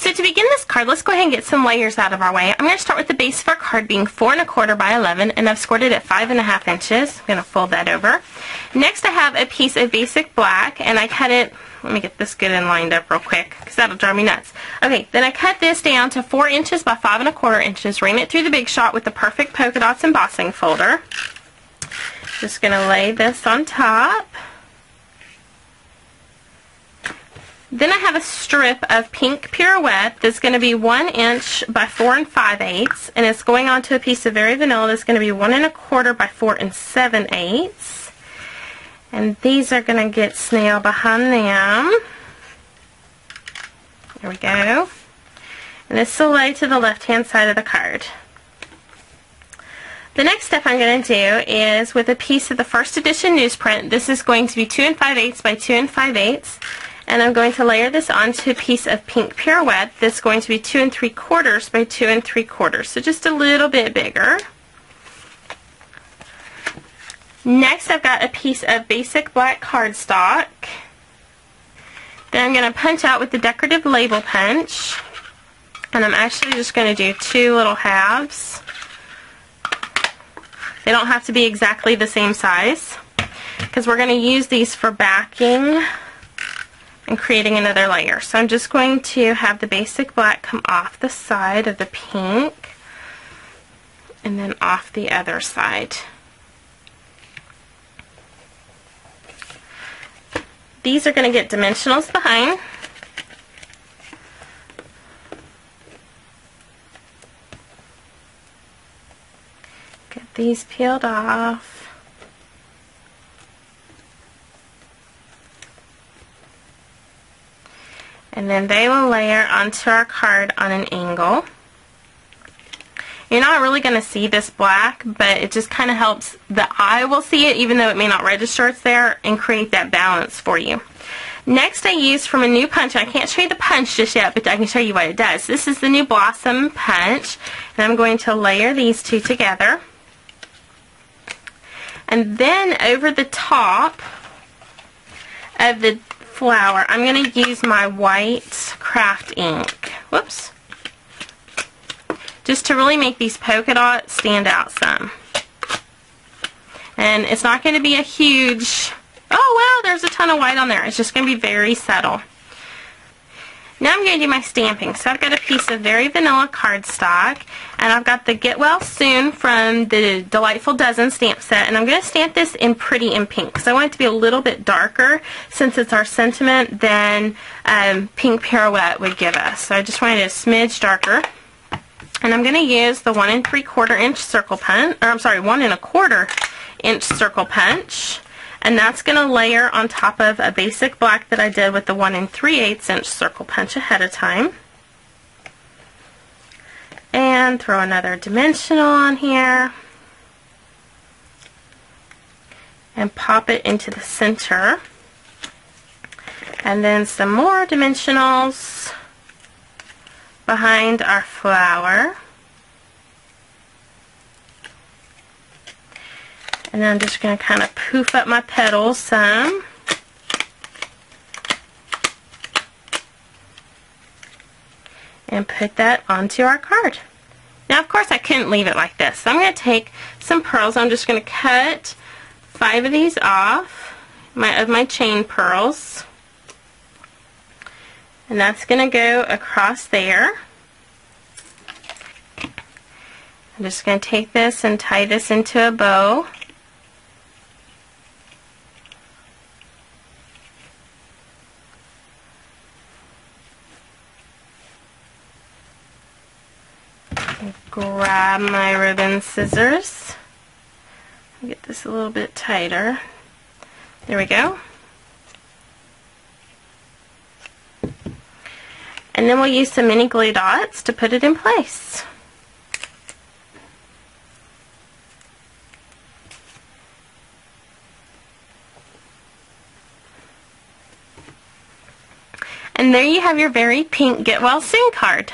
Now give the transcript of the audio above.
So to begin this card, let's go ahead and get some layers out of our way. I'm going to start with the base of our card being 4 1/4 by 11, and I've scored it at 5 1/2 inches. I'm going to fold that over. Next I have a piece of basic black, and I cut it, let me get this good and lined up real quick, because that'll drive me nuts. Okay, then I cut this down to 4 inches by 5 1/4 inches, ran it through the Big Shot with the Perfect Polka Dots embossing folder. Just going to lay this on top. Then I have a strip of pink pirouette that's going to be 1 inch by 4 5/8, and it's going onto a piece of Very Vanilla that's going to be 1 1/4 by 4 7/8. And these are going to get snail behind them. There we go. And this will lay to the left-hand side of the card. The next step I'm going to do is with a piece of the first edition newsprint. This is going to be 2 5/8 by 2 5/8. And I'm going to layer this onto a piece of pink pirouette that's going to be 2 3/4 by 2 3/4, so just a little bit bigger. Next I've got a piece of basic black cardstock. Then I'm going to punch out with the decorative label punch, and I'm actually just going to do 2 little halves. They don't have to be exactly the same size, because we're going to use these for backing and creating another layer. So I'm just going to have the basic black come off the side of the pink and then off the other side. These are going to get dimensionals behind. Get these peeled off. And then they will layer onto our card on an angle. You're not really going to see this black, but it just kind of helps the eye will see it, even though it may not register it's there, and create that balance for you. Next I use from a new punch. I can't show you the punch just yet, but I can show you what it does. This is the new Blossom punch, and I'm going to layer these 2 together. And then over the top of the flower, I'm going to use my white craft ink. Whoops. Just to really make these polka dots stand out some. And it's not going to be a huge, oh wow, there's a ton of white on there. It's just going to be very subtle. Now I'm going to do my stamping. So I've got a piece of Very Vanilla cardstock, and I've got the Get Well Soon from the Delightful Dozen stamp set, and I'm going to stamp this in Pretty in Pink because I want it to be a little bit darker since it's our sentiment than Pink Pirouette would give us. So I just wanted it a smidge darker. And I'm going to use the 1 3/4 inch circle punch, or I'm sorry, 1 1/4 inch circle punch. And that's going to layer on top of a basic black that I did with the 1 3/8 inch circle punch ahead of time. And throw another dimensional on here. And pop it into the center. And then some more dimensionals behind our flower. And then I'm just going to kind of poof up my petals some. And put that onto our card. Now of course I couldn't leave it like this. So I'm going to take some pearls. I'm just going to cut 5 of these off of my chain pearls. And that's going to go across there. I'm just going to take this and tie this into a bow. Grab my ribbon scissors. Get this a little bit tighter. There we go. And then we'll use some mini glue dots to put it in place. And there you have your very pink Get Well Soon card.